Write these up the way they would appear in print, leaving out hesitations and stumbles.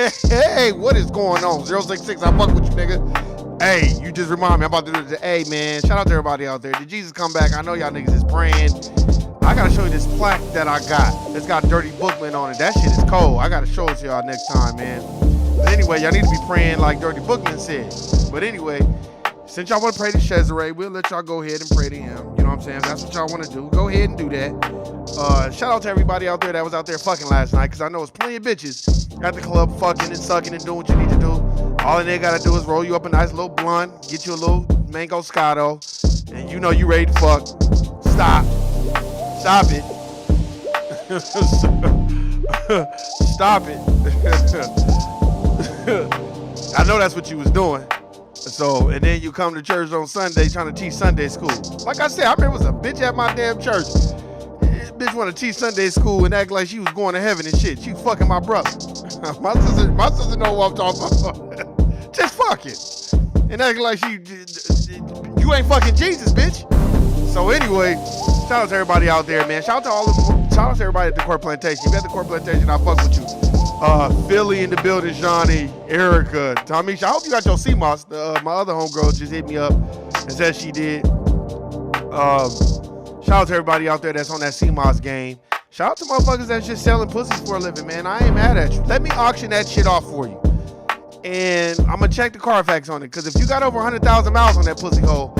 Hey, what is going on? 066, I fuck with you, nigga. Hey, you just remind me, I'm about to do this. Hey, man, shout out to everybody out there. Did Jesus come back? I know y'all niggas is praying. I gotta show you this plaque that I got. It's got Dirty Bookman on it. That shit is cold. I gotta show it to y'all next time, man. But anyway, y'all need to be praying like Dirty Bookman said. But anyway, since y'all want to pray to Cesare, we'll let y'all go ahead and pray to him. You know what I'm saying? If that's what y'all want to do, go ahead and do that. Shout out to everybody out there that was out there fucking last night, because I know it's plenty of bitches at the club fucking and sucking and doing what you need to do. All a nigga gotta do is roll you up a nice little blunt, get you a little mango scotto, and you know you ready to fuck. Stop it. Stop it. I know that's what you was doing. So, and then you come to church on Sunday trying to teach Sunday school. Like I said, I remember it was a bitch at my damn church. This bitch want to teach Sunday school and act like she was going to heaven and shit. She was fucking my brother. my sister know what I'm talking about. Just fuck it. And acting like you ain't fucking Jesus, bitch. So anyway, shout out to everybody out there, man. Shout out to everybody at the Court Plantation. If you at the Court Plantation, I fuck with you. Philly in the building, Johnny, Erica, Tamisha. I hope you got your CMOS. My other homegirl just hit me up and said she did. Shout out to everybody out there that's on that CMOS game. Shout out to motherfuckers that's just selling pussies for a living, man. I ain't mad at you. Let me auction that shit off for you. And I'm going to check the Carfax on it. Because if you got over 100,000 miles on that pussy hole,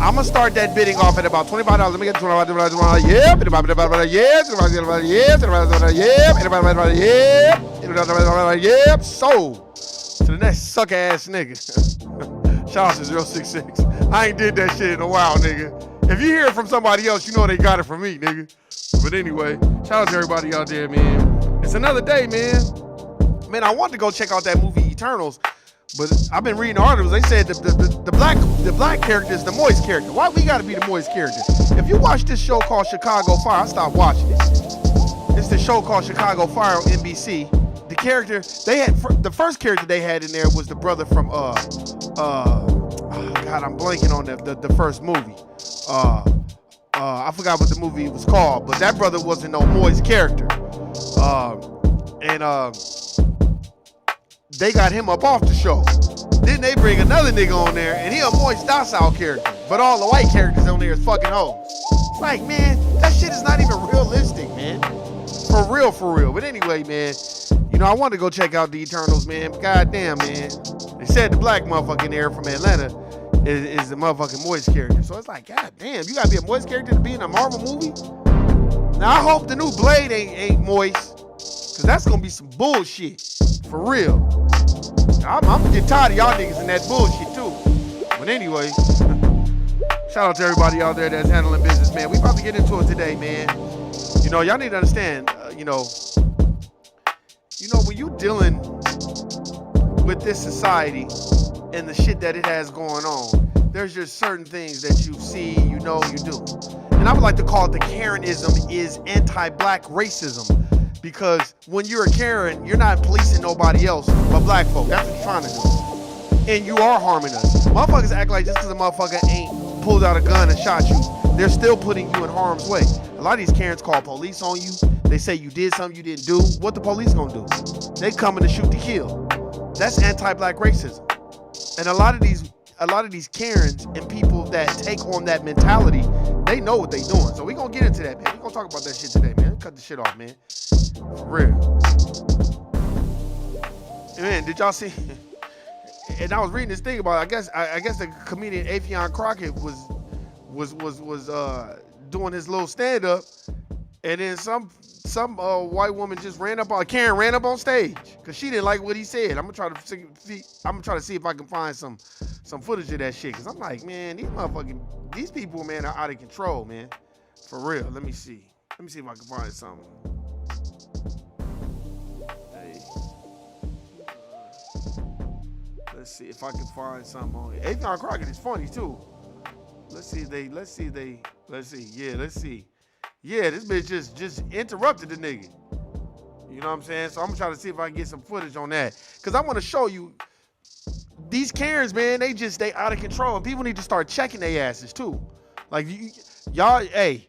I'm going to start that bidding off at about $25. Let me get $25. Yep. Sold to the next suck ass nigga. Shout out to 066. I ain't did that shit in a while, nigga. If you hear it from somebody else, you know they got it from me, nigga. But anyway, shout out to everybody out there, man. It's another day, man. Man, I wanted to go check out that movie Eternals, but I've been reading articles. They said the black character is the moist character. Why we gotta be the moist character? If you watch this show called Chicago Fire, I stopped watching it. It's the show called Chicago Fire on NBC. The character they had, the first character they had in there was the brother from oh God, I'm blanking on the first movie. I forgot what the movie was called, but that brother wasn't no moist character. They got him up off the show. Then they bring another nigga on there, and he a moist docile character. But all the white characters on there is fucking hoes. It's like, man, that shit is not even realistic, man. For real. But anyway, man, you know, I wanted to go check out the Eternals, man. God damn, man. They said the black motherfucker in there from Atlanta is the motherfucking moist character. So it's like, god damn, you gotta be a moist character to be in a Marvel movie? Now, I hope the new Blade ain't moist, because that's gonna be some bullshit. For real. I'm getting tired of y'all niggas and that bullshit too. But anyway, shout out to everybody out there that's handling business, man. We about to get into it today, man. You know, y'all need to understand, you know, when you dealing with this society and the shit that it has going on, there's just certain things that you see, you know, you do. And I would like to call it the Krenism is anti-black racism. Because when you're a Karen, you're not policing nobody else but black folk. That's what you're trying to do. And you are harming us. Motherfuckers act like just because a motherfucker ain't pulled out a gun and shot you, they're still putting you in harm's way. A lot of these Karens call police on you. They say you did something you didn't do. What the police gonna do? They coming to shoot to kill. That's anti-black racism. And a lot of these Karens and people that take on that mentality, they know what they doing. So we gonna get into that, man. We gonna talk about that shit today, man. Cut the shit off, man. For real. Man, did y'all see? And I was reading this thing about, I guess the comedian Afion Crockett was doing his little stand up, and then some white woman just Karen ran up on stage because she didn't like what he said. I'm gonna try to see if I can find some footage of that shit, because I'm like, man, these people, man, are out of control, man. For real. Let me see if I can find something. Let's see if I can find something on it. Afion Crockett is funny too. Let's see. Yeah, this bitch just interrupted the nigga. You know what I'm saying? So I'm gonna try to see if I can get some footage on that. Cause I want to show you these Karens, man, they out of control. And people need to start checking their asses too. Like y'all, hey,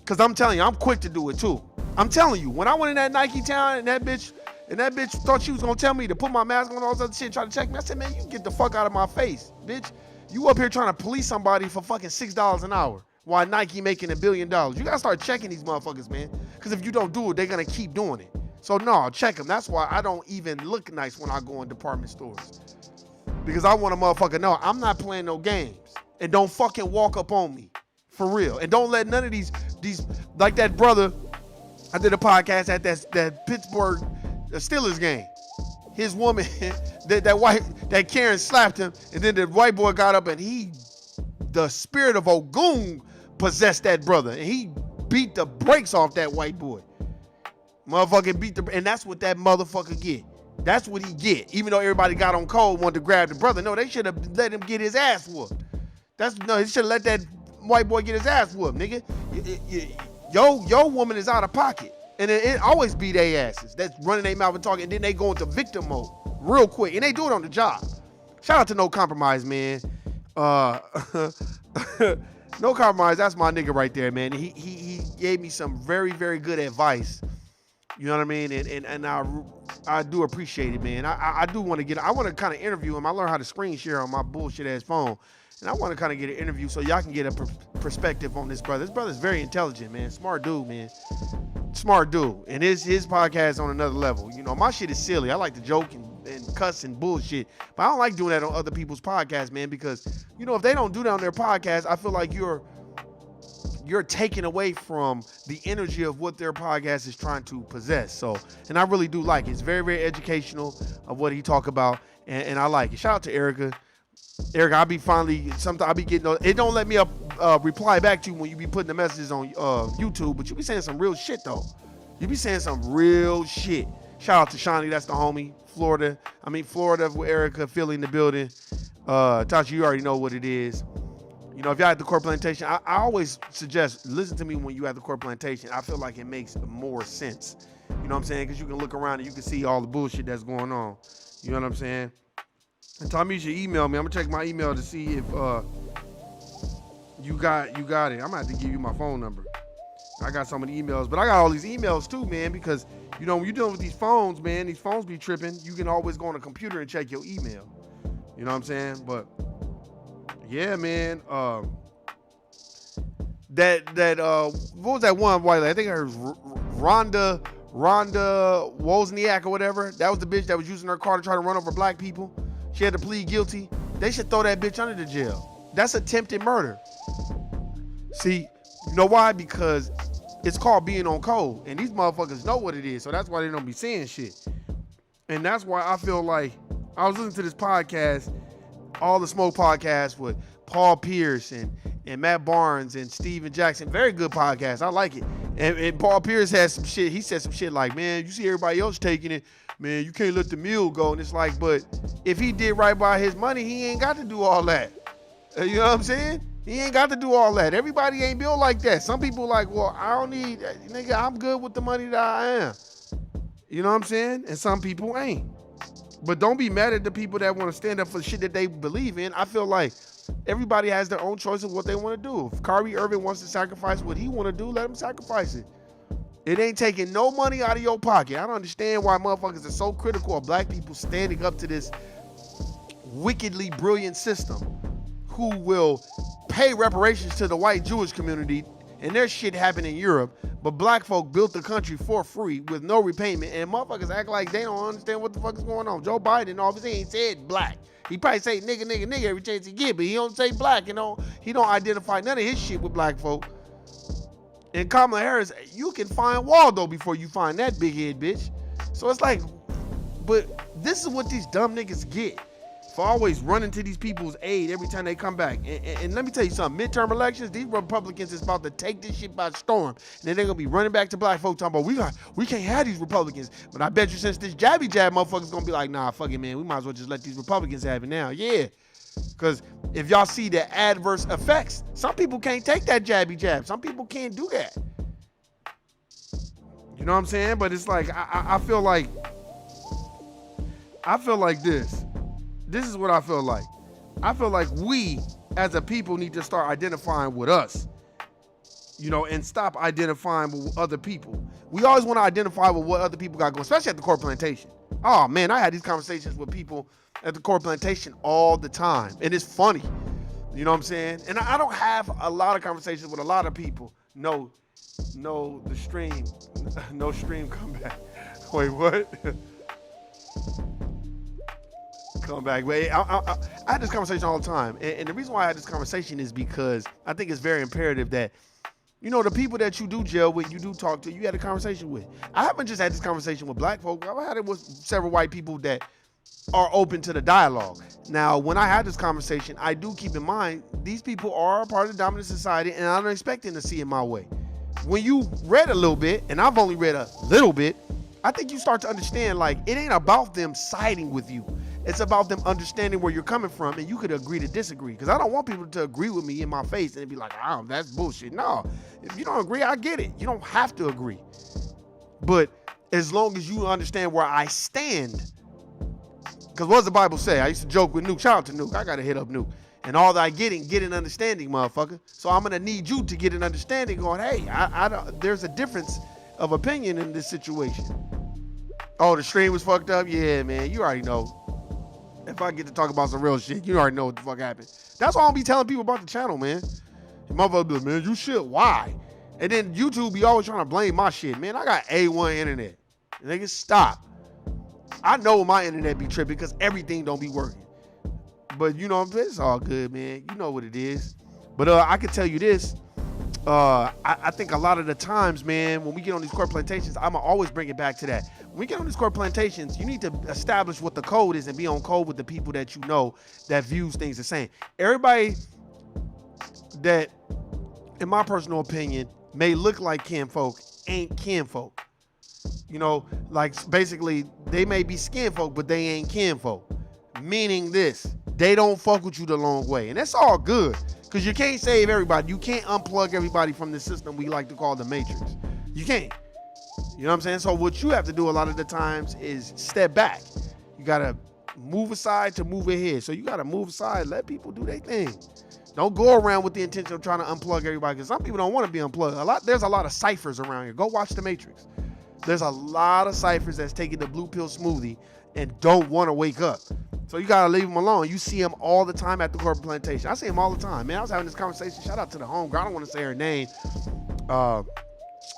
cause I'm telling you, I'm quick to do it too. I'm telling you, when I went in that Nike town and that bitch And that bitch thought she was gonna tell me to put my mask on, all this other shit, try to check me. I said, man, you get the fuck out of my face, bitch. You up here trying to police somebody for fucking $6 an hour while Nike making $1 billion. You gotta start checking these motherfuckers, man. Because if you don't do it, they're gonna keep doing it. So no, check them. That's why I don't even look nice when I go in department stores. Because I want a motherfucker know I'm not playing no games. And don't fucking walk up on me. For real. And don't let none of these like that brother, I did a podcast at that Pittsburgh Steelers game. His woman, that Karen slapped him, and then the white boy got up and the spirit of Ogun possessed that brother. And he beat the brakes off that white boy. Motherfucking and that's what that motherfucker get. That's what he get. Even though everybody got on cold, wanted to grab the brother. No, they should have let him get his ass whooped. They should have let that white boy get his ass whooped, nigga. Your woman is out of pocket. And it always be their asses that's running their mouth and talking, and then they go into victim mode real quick. And they do it on the job. Shout out to No Compromise, man. No Compromise, that's my nigga right there, man. He gave me some very, very good advice. You know what I mean? And I do appreciate it, man. I do want to I want to kind of interview him. I learned how to screen share on my bullshit ass phone. And I want to kind of get an interview so y'all can get a perspective on this brother. This brother's very intelligent, man. Smart dude, man. Smart dude. And his podcast on another level. You know, my shit is silly. I like to joke and cuss and bullshit. But I don't like doing that on other people's podcasts, man, because, you know, if they don't do that on their podcast, I feel like you're taking away from the energy of what their podcast is trying to possess. So, and I really do like it. It's very, very educational of what he talk about. And I like it. Shout out to Erica. Eric, I'll be getting, it don't let me reply back to you when you be putting the messages on YouTube, but you be saying some real shit though. You be saying some real shit. Shout out to Shawnee, that's the homie. Florida with Erica, Philly in the building. Tasha, you already know what it is. You know, if y'all at the Core Plantation, I always suggest listen to me when you at the Core Plantation. I feel like it makes more sense. You know what I'm saying? Because you can look around and you can see all the bullshit that's going on. You know what I'm saying? And Tommy, you should email me. I'm gonna check my email to see if you got it. I'm gonna have to give you my phone number. I got so many emails, but I got all these emails too, man, because, you know, when you're dealing with these phones, man, these phones be tripping. You can always go on a computer and check your email. You know what I'm saying? But yeah, man. What was that one white lady? I think her Rhonda Wozniak or whatever. That was the bitch that was using her car to try to run over black people. She had to plead guilty. They should throw that bitch under the jail. That's attempted murder. See, you know why? Because it's called being on code, and these motherfuckers know what it is, so that's why they don't be saying shit. And that's why I feel like I was listening to this podcast, All the Smoke podcast with Paul Pierce and Matt Barnes and Steven Jackson. Very good podcast. I like it. And Paul Pierce had some shit. He said some shit like, man, you see everybody else taking it. Man, you can't let the meal go. And it's like, but if he did right by his money, he ain't got to do all that. You know what I'm saying? He ain't got to do all that. Everybody ain't built like that. Some people like, well, I don't need, nigga, I'm good with the money that I am. You know what I'm saying? And some people ain't. But don't be mad at the people that want to stand up for shit that they believe in. I feel like everybody has their own choice of what they want to do. If Kyrie Irving wants to sacrifice what he want to do, let him sacrifice it. It ain't taking no money out of your pocket. I don't understand why motherfuckers are so critical of black people standing up to this wickedly brilliant system who will pay reparations to the white Jewish community, and their shit happened in Europe, but black folk built the country for free with no repayment, and motherfuckers act like they don't understand what the fuck is going on. Joe Biden obviously ain't said black. He probably say nigga every chance he get, but he don't say black, you know. He don't identify none of his shit with black folk. And Kamala Harris, you can find Waldo before you find that big head bitch. So it's like, but this is what these dumb niggas get for always running to these people's aid every time they come back. And let me tell you something, midterm elections, these Republicans is about to take this shit by storm. And then they're gonna be running back to black folk talking about, we can't have these Republicans. But I bet you since this jab motherfucker's gonna be like, nah, fuck it, man, we might as well just let these Republicans have it now. Yeah. Because if y'all see the adverse effects, some people can't take that jab. Some people can't do that. You know what I'm saying? But it's like, I feel like this. This is what I feel like. I feel like we, as a people, need to start identifying with us. and stop identifying with other people. We always want to identify with what other people got going, especially at the core plantation. Oh man, I had these conversations with people at the core plantation all the time, and it's funny. You know what I'm saying? And I don't have a lot of conversations with a lot of people. No, the stream, no stream come back. Wait, what? Come back. Wait, I had this conversation all the time. And the reason why I had this conversation is because I think it's very imperative that, the people that you do gel with, you do talk to, you had a conversation with. I haven't just had this conversation with black folk. I've had it with several white people that are open to the dialogue. Now, when I had this conversation, I do keep in mind, these people are a part of the dominant society, and I don't expect them to see it my way. When you read a little bit, and I've only read a little bit, I think you start to understand, like, it ain't about them siding with you. It's about them understanding where you're coming from, and you could agree to disagree. Because I don't want people to agree with me in my face and be like, oh, that's bullshit. No, if you don't agree, I get it. You don't have to agree. But as long as you understand where I stand, because what does the Bible say? I used to joke with Nuke. Shout out to Nuke. I got to hit up Nuke. And all that I get an understanding, motherfucker. So I'm going to need you to get an understanding going, hey, I don't, there's a difference of opinion in this situation. Oh, the stream was fucked up? Yeah, man, you already know. If I get to talk about some real shit, you already know what the fuck happened. That's why I don't be telling people about the channel, man. Motherfucker be like, man, you shit, why? And then YouTube be always trying to blame my shit. Man, I got A1 internet. Niggas, stop. I know my internet be tripping because everything don't be working. But it's all good, man. You know what it is. But I can tell you this. I think a lot of the times, man, when we get on these core plantations, I'ma always bring it back to that. When we get on these core plantations, you need to establish what the code is and be on code with the people that you know that views things the same. Everybody that, in my personal opinion, may look like kinfolk ain't kinfolk. Like basically they may be skinfolk, but they ain't kinfolk. Meaning this, they don't fuck with you the long way. And that's all good. Because you can't save everybody. You can't unplug everybody from the system we like to call the matrix. You can't. You know what I'm saying? So what you have to do a lot of the times is step back. You got to move aside to move ahead. So you got to move aside, let people do their thing. Don't go around with the intention of trying to unplug everybody, because some people don't want to be unplugged. There's a lot of ciphers around here. Go watch The Matrix. There's a lot of ciphers that's taking the blue pill smoothie and don't want to wake up. So you got to leave them alone. You see them all the time at the corporate plantation. I see them all the time, man. I was having this conversation. Shout out to the homegirl. I don't want to say her name.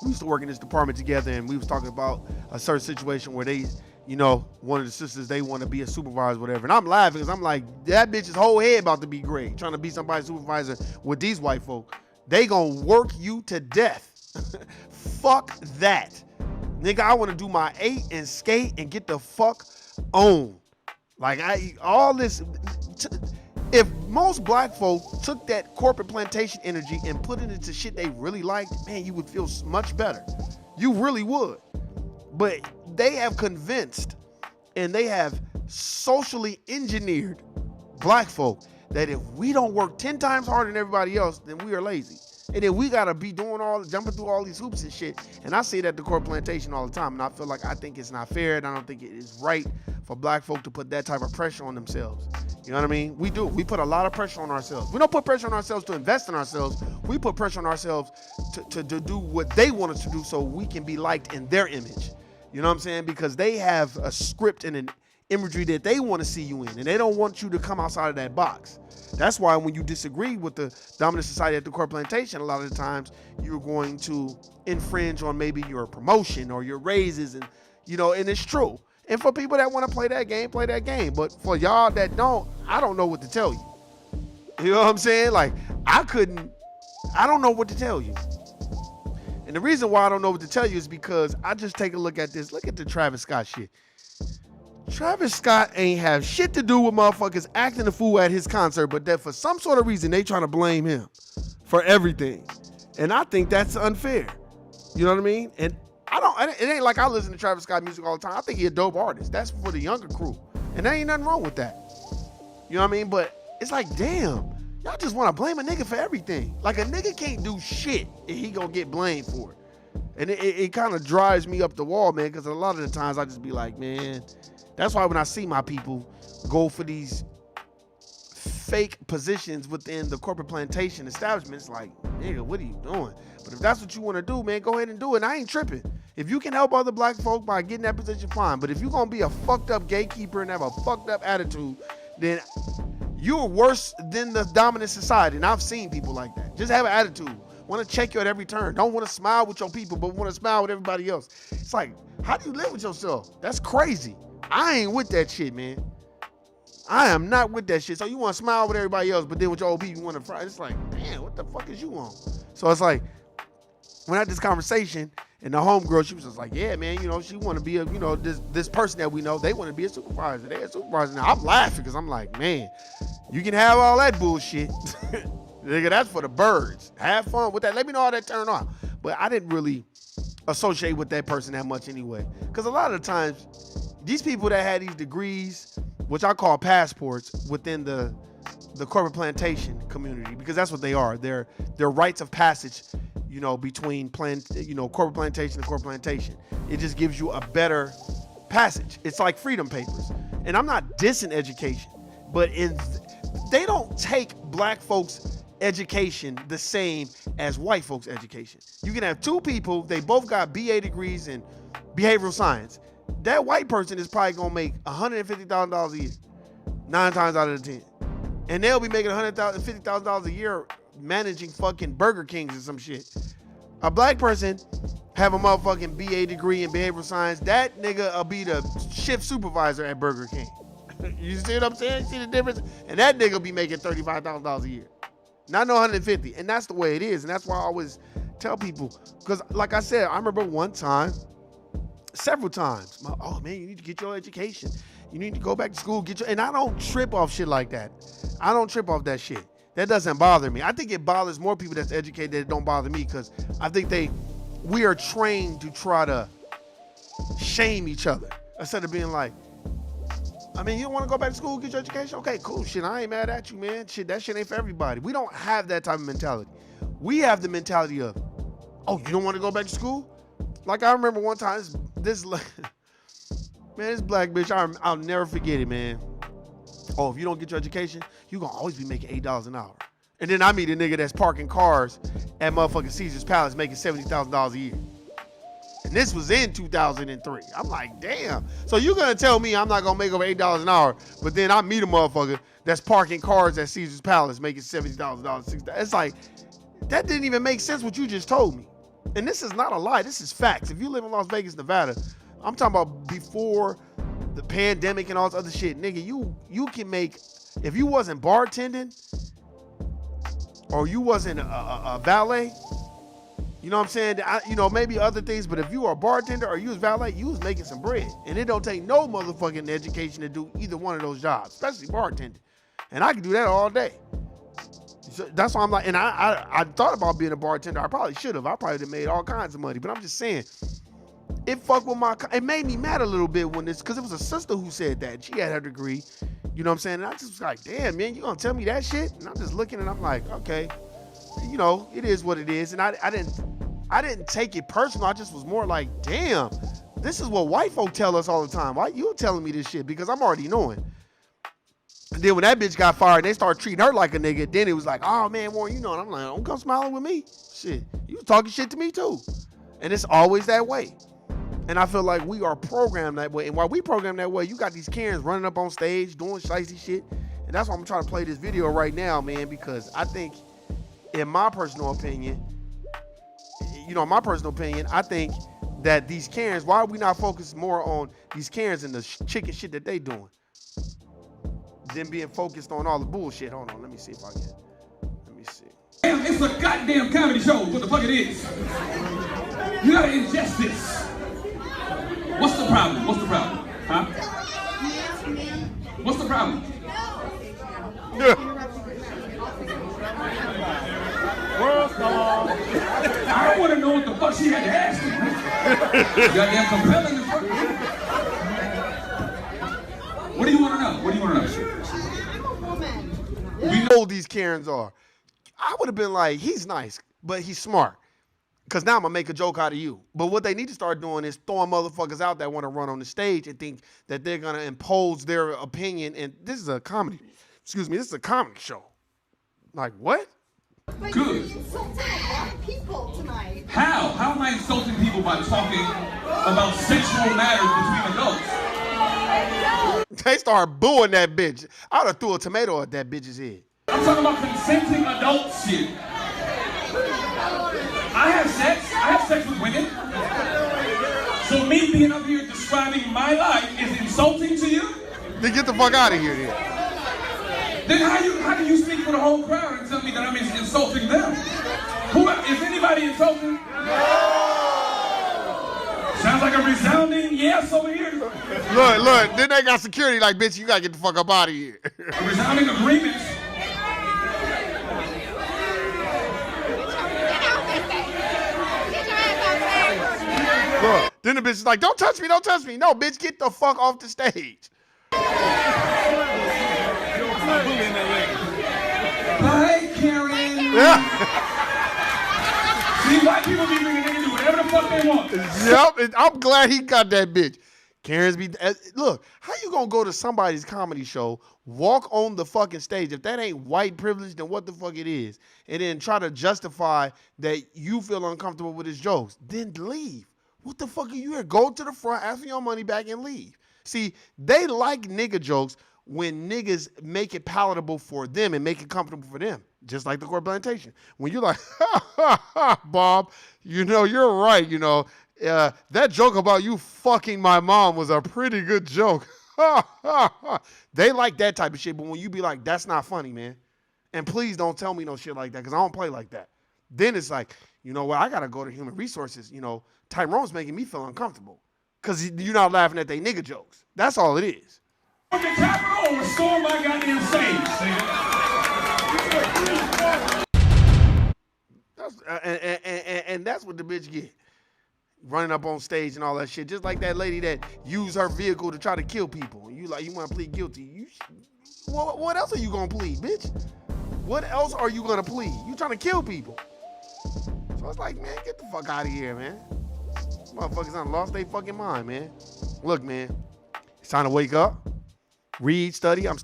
We used to work in this department together, and we was talking about a certain situation where they, one of the sisters, they want to be a supervisor, whatever. And I'm laughing because I'm like, that bitch's whole head about to be great, trying to be somebody's supervisor with these white folk. They gonna work you to death. Fuck that. Nigga, I want to do my 8 and skate and get the fuck on. Like, if most black folk took that corporate plantation energy and put it into shit they really liked, man, you would feel much better. You really would. But they have convinced and they have socially engineered black folk that if we don't work 10 times harder than everybody else, then we are lazy. And then we gotta be jumping through all these hoops and shit. And I say that at the core plantation all the time. And I think it's not fair, and I don't think it is right for black folk to put that type of pressure on themselves. You know what I mean? We do. We put a lot of pressure on ourselves. We don't put pressure on ourselves to invest in ourselves. We put pressure on ourselves to do what they want us to do so we can be liked in their image. You know what I'm saying? Because they have a script and an imagery that they want to see you in, and they don't want you to come outside of that box. That's why when you disagree with the dominant society at the core plantation, a lot of the times you're going to infringe on maybe your promotion or your raises, and and it's true. And for people that want to play that game, play that game. But for y'all that don't, I don't know what to tell you. You know what I'm saying? Like, I don't know what to tell you. And the reason why I don't know what to tell you is because I just take a look at this. Look at the Travis Scott shit. Travis Scott ain't have shit to do with motherfuckers acting a fool at his concert, but that for some sort of reason they trying to blame him for everything. And I think that's unfair. You know what I mean? And it ain't like I listen to Travis Scott music all the time. I think he a dope artist. That's for the younger crew. And there ain't nothing wrong with that. You know what I mean? But it's like, damn, y'all just want to blame a nigga for everything. Like, a nigga can't do shit and he gonna get blamed for it. And it kind of drives me up the wall, man, because a lot of the times I just be like, man, that's why when I see my people go for these fake positions within the corporate plantation establishment, it's like, nigga, what are you doing? But if that's what you want to do, man, go ahead and do it. And I ain't tripping. If you can help other black folk by getting that position, fine. But if you're going to be a fucked up gatekeeper and have a fucked up attitude, then you're worse than the dominant society. And I've seen people like that. Just have an attitude. Want to check you at every turn. Don't want to smile with your people, but want to smile with everybody else. It's like, how do you live with yourself? That's crazy. I ain't with that shit, man. I am not with that shit. So you want to smile with everybody else, but then with your old people, you want to fry. It's like, damn, what the fuck is you on? So it's like, when I had this conversation, and the homegirl, she was just like, yeah, man, she want to be a, this person that we know, they want to be a supervisor. They're a supervisor. Now, I'm laughing because I'm like, man, you can have all that bullshit. Nigga, that's for the birds. Have fun with that. Let me know how that turned out. But I didn't really associate with that person that much anyway. Because a lot of the times, these people that had these degrees, which I call passports within the corporate plantation community, because that's what they are. They're rites of passage, between corporate plantation and corporate plantation. It just gives you a better passage. It's like freedom papers. And I'm not dissing education, but they don't take black folks' education the same as white folks' education. You can have two people, they both got BA degrees in behavioral science. That white person is probably gonna make $150,000 a year, 9 times out of the 10. And they'll be making $50,000 a year managing fucking Burger Kings or some shit. A black person have a motherfucking BA degree in behavioral science. That nigga will be the shift supervisor at Burger King. You see what I'm saying? See the difference? And that nigga will be making $35,000 a year. Not no 150. And that's the way it is. And that's why I always tell people, because like I said, I remember one time, several times, oh man, you need to get your education. You need to go back to school, and I don't trip off shit like that. I don't trip off that shit. That doesn't bother me. I think it bothers more people that's educated that it don't bother me, because I think we are trained to try to shame each other instead of being like, I mean, you don't want to go back to school, get your education? Okay, cool, shit, I ain't mad at you, man. Shit, that shit ain't for everybody. We don't have that type of mentality. We have the mentality of, oh, you don't want to go back to school? Like I remember one time, this man, this black bitch, I'll never forget it, man. Oh, if you don't get your education, you gonna always be making $8 an hour. And then I meet a nigga that's parking cars at motherfucking Caesar's Palace making $70,000 a year. And this was in 2003. I'm like, damn. So you gonna tell me I'm not gonna make over $8 an hour, but then I meet a motherfucker that's parking cars at Caesar's Palace making $70,000, $60,000. It's like, that didn't even make sense what you just told me. And this is not a lie, this is facts. If you live in Las Vegas, Nevada, I'm talking about before the pandemic and all this other shit, nigga, you can make, if you wasn't bartending or you wasn't a valet, you know what I'm saying? Maybe other things, but if you were a bartender or you was valet, you was making some bread. And it don't take no motherfucking education to do either one of those jobs, especially bartending. And I can do that all day. So that's why I'm like, and I thought about being a bartender. I probably should have. I probably would have made all kinds of money. But I'm just saying, it made me mad a little bit when because it was a sister who said that. She had her degree, you know what I'm saying? And I just was like, damn, man, you gonna tell me that shit? And I'm just looking and I'm like, okay, it is what it is. And I didn't take it personal. I just was more like, damn, this is what white folk tell us all the time. Why you telling me this shit? Because I'm already knowing. And then when that bitch got fired, they started treating her like a nigga. Then it was like, oh man, Warren, and I'm like, don't come smiling with me. Shit, you was talking shit to me too. And it's always that way. And I feel like we are programmed that way. And while we program that way, you got these Karens running up on stage doing shicey shit. And that's why I'm trying to play this video right now, man, because I think, in my personal opinion, I think that these Karens, why are we not focused more on these Karens and the chicken shit that they doing than being focused on all the bullshit? Hold on, let me see. Damn, it's a goddamn comedy show. What the fuck it is? You gotta ingest this. What's the problem? Huh? What's the problem? I don't want to know what the fuck she had to ask me. Goddamn compelling as fuck. What do you want to know? We know these Karens are. I would have been like, he's nice, but he's smart. Because now I'm going to make a joke out of you. But what they need to start doing is throwing motherfuckers out that want to run on the stage and think that they're going to impose their opinion. And this is a comedy. This is a comedy show. Like, what? But Good. you're insulting a lot of people tonight. How? How am I insulting people by talking about sexual matters between adults? They start booing that bitch. I would have threw a tomato at that bitch's head. I'm talking about consenting adult shit. I have sex with women. So me being up here describing my life is insulting to you? Then get the fuck out of here then. Then how do you speak for the whole crowd and tell me that I'm insulting them? Who is anybody insulting? Sounds like a resounding yes over here. Look, then they got security like, bitch, you gotta get the fuck up out of here. A resounding agreement. Look, then the bitch is like, don't touch me, don't touch me. No, bitch, get the fuck off the stage. Bye, Karen. Yeah. See, white people be thinking they can do whatever the fuck they want. Yep, and I'm glad he got that bitch. Karen's be, look, how you gonna go to somebody's comedy show, walk on the fucking stage, if that ain't white privilege, then what the fuck it is, and then try to justify that you feel uncomfortable with his jokes, then leave. What the fuck are you here? Go to the front, ask for your money back, and leave. See, they like nigga jokes when niggas make it palatable for them and make it comfortable for them, just like the Core Plantation. When you're like, ha, ha, ha, Bob, you know, you're right, you know, that joke about you fucking my mom was a pretty good joke. They like that type of shit, but when you be like, that's not funny, man, and please don't tell me no shit like that, because I don't play like that, then it's like, you know what, I got to go to human resources. You know, Tyrone's making me feel uncomfortable because you're not laughing at they nigga jokes. That's all it is. The Capitol or storm my goddamn stage, And that's what the bitch get. Running up on stage and all that shit. Just like that lady that used her vehicle to try to kill people. You like, you want to plead guilty. What else are you going to plead, bitch? What else are you going to plead? You trying to kill people. So it's like, man, get the fuck out of here, man. Motherfuckers done lost their fucking mind, man. Look, man, it's time to wake up. Read, study. I'm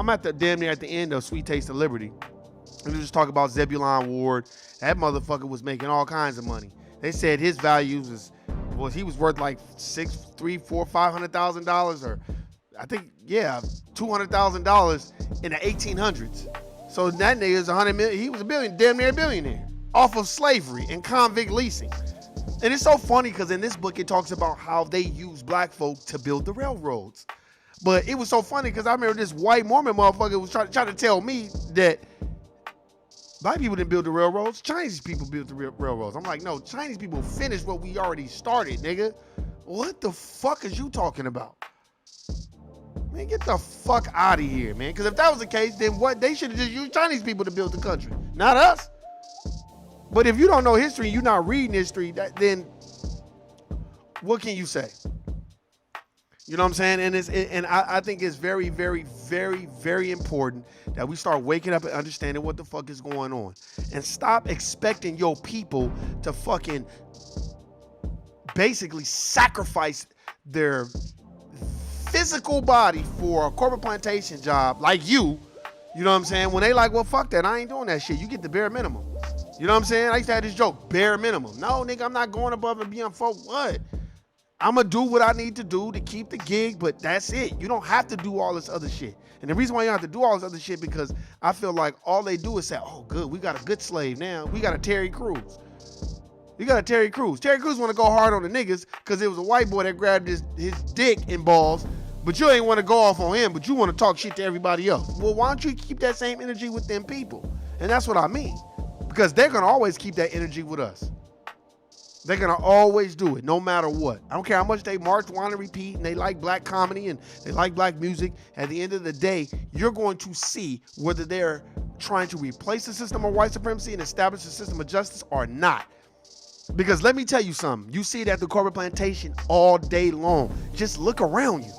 at the damn near at the end of Sweet Taste of Liberty. And we just talk about Zebulon Ward. That motherfucker was making all kinds of money. They said his values was he was worth like $500,000, or I think, yeah, $200,000 in the 1800s. So that nigga is 100 million. He was damn near a billionaire off of slavery and convict leasing. And it's so funny because in this book it talks about how they use black folk to build the railroads. But it was so funny because I remember this white Mormon motherfucker was trying to tell me that black people didn't build the railroads. Chinese people built the railroads. I'm like, no, Chinese people finished what we already started, nigga. What the fuck is you talking about? Man, get the fuck out of here, man. Because if that was the case, then what? They should have just used Chinese people to build the country, not us. But if you don't know history, you're not reading history, then what can you say? You know what I'm saying? And I think it's very, very, very, very important that we start waking up and understanding what the fuck is going on. And stop expecting your people to fucking basically sacrifice their physical body for a corporate plantation job like you know what I'm saying? When they like, well, fuck that, I ain't doing that shit. You get the bare minimum. You know what I'm saying? I used to have this joke, bare minimum. No, nigga, I'm not going above and beyond for what? I'm going to do what I need to do to keep the gig, but that's it. You don't have to do all this other shit. And the reason why you don't have to do all this other shit because I feel like all they do is say, oh, good, we got a good slave now. We got a Terry Crews. You got a Terry Crews. Terry Crews want to go hard on the niggas because it was a white boy that grabbed his dick and balls, but you ain't want to go off on him, but you want to talk shit to everybody else. Well, why don't you keep that same energy with them people? And that's what I mean. Because they're going to always keep that energy with us. They're going to always do it, no matter what. I don't care how much they march, want to repeat, and they like black comedy and they like black music. At the end of the day, you're going to see whether they're trying to replace the system of white supremacy and establish a system of justice or not. Because let me tell you something. You see it at the corporate plantation all day long. Just look around you.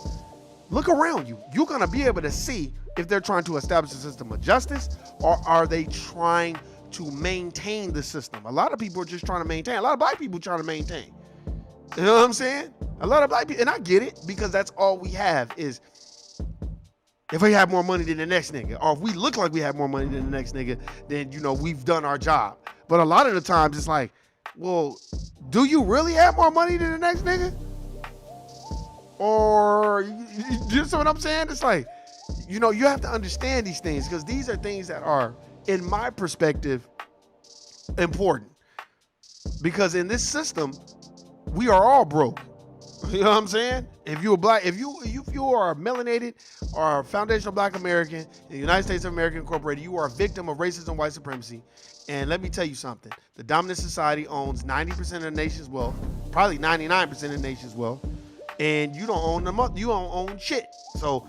Look around you. You're going to be able to see if they're trying to establish a system of justice or are they trying to maintain the system. A lot of people are just trying to maintain. A lot of black people trying to maintain. You know what I'm saying? A lot of black people, and I get it because that's all we have is If we have more money than the next nigga, or if we look like we have more money than the next nigga, then, you know, we've done our job. But a lot of the times it's like, well, do you really have more money than the next nigga? Or, you see what I'm saying? It's like, you know, you have to understand these things, because these are things that are, in my perspective, important. Because in this system, we are all broke. You know what I'm saying? If you're black, if you are melanated or foundational black American in the United States of America Incorporated, you are a victim of racism, white supremacy. And let me tell you something. The dominant society owns 90% of the nation's wealth, probably 99% of the nation's wealth, and you don't own you don't own shit. So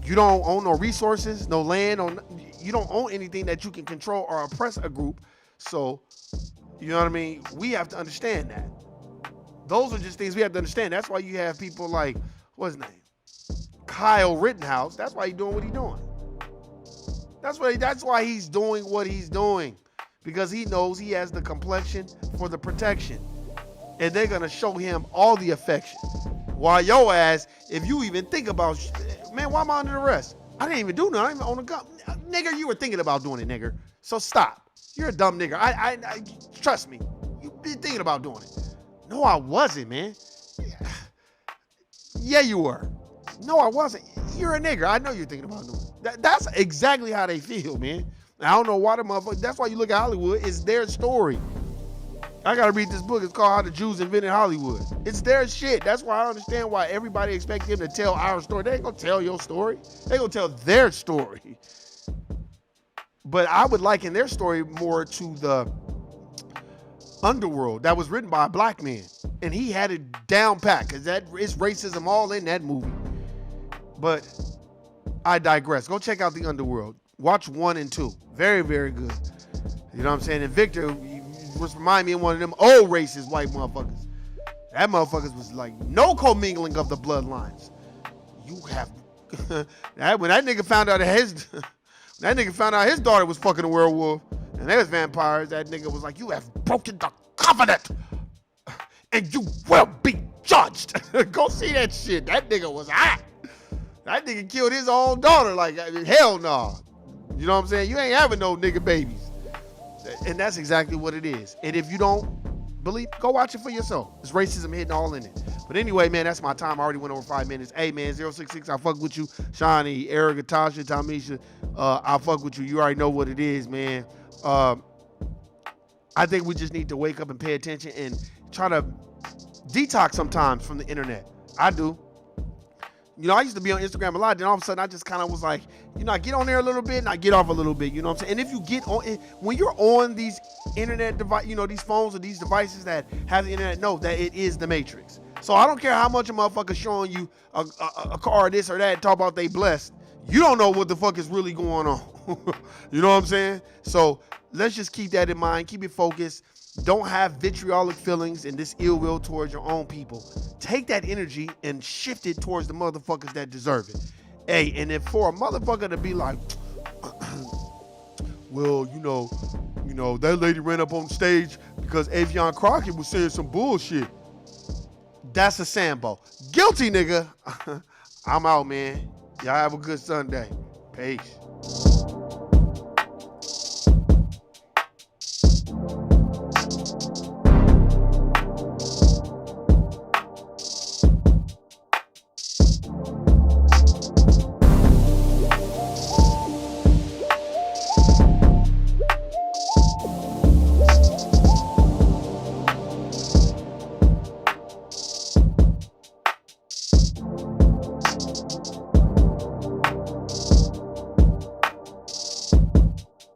you don't own no resources, no land, you don't own anything that you can control or oppress a group. So, you know what I mean? We have to understand that. Those are just things we have to understand. That's why you have people like, what's his name? Kyle Rittenhouse. That's why he's doing what he's doing. That's why he's doing what he's doing. Because he knows he has the complexion for the protection. And they're going to show him all the affection. While your ass, if you even think about, man, why am I under arrest? I didn't even do nothing. I didn't even own a gun. Nigger, you were thinking about doing it, nigger. So stop. You're a dumb nigger. I trust me. You've been thinking about doing it. No, I wasn't, man. Yeah, you were. No, I wasn't. You're a nigger. I know you're thinking about doing it. That's exactly how they feel, man. I don't know why the motherfucker. That's why you look at Hollywood. It's their story. I gotta read this book. It's called How the Jews Invented Hollywood. It's their shit. That's why I understand why everybody expects them to tell our story. They ain't gonna tell your story. They gonna tell their story. But I would liken their story more to the Underworld that was written by a black man, and he had it down pat, because that is racism all in that movie. But I digress. Go check out the Underworld. Watch 1 and 2. Very, very good. You know what I'm saying? And Victor was remind me of one of them old racist white motherfuckers. That motherfuckers was like no commingling of the bloodlines. You have when that nigga found out his daughter was fucking a werewolf and they was vampires, that nigga was like, you have broken the covenant and you will be judged. Go see that shit. That nigga was hot. That nigga killed his own daughter. Like, hell no. You know what I'm saying? You ain't having no nigga babies. And that's exactly what it is. And if you don't believe, go watch it for yourself. It's racism hidden all in it. But anyway, man, that's my time. I already went over 5 minutes. Hey, man, 066, I fuck with you. Shawnee, Erica, Tasha, Tamisha, I fuck with you. You already know what it is, man. I think we just need to wake up and pay attention and try to detox sometimes from the internet. I do. You know, I used to be on Instagram a lot, then all of a sudden I just kind of was like, you know, I get on there a little bit and I get off a little bit, you know what I'm saying? And if you get on, when you're on these internet device, you know, these phones or these devices that have the internet, know that it is the Matrix. So I don't care how much a motherfucker's showing you a car or this or that, talk about they blessed. You don't know what the fuck is really going on. You know what I'm saying? So let's just keep that in mind, keep it focused. Don't have vitriolic feelings and this ill will towards your own people. Take that energy and shift it towards the motherfuckers that deserve it. Hey, and if for a motherfucker to be like, well, you know, that lady ran up on stage because Avion Crockett was saying some bullshit. That's a Sambo. Guilty, nigga. I'm out, man. Y'all have a good Sunday. Peace.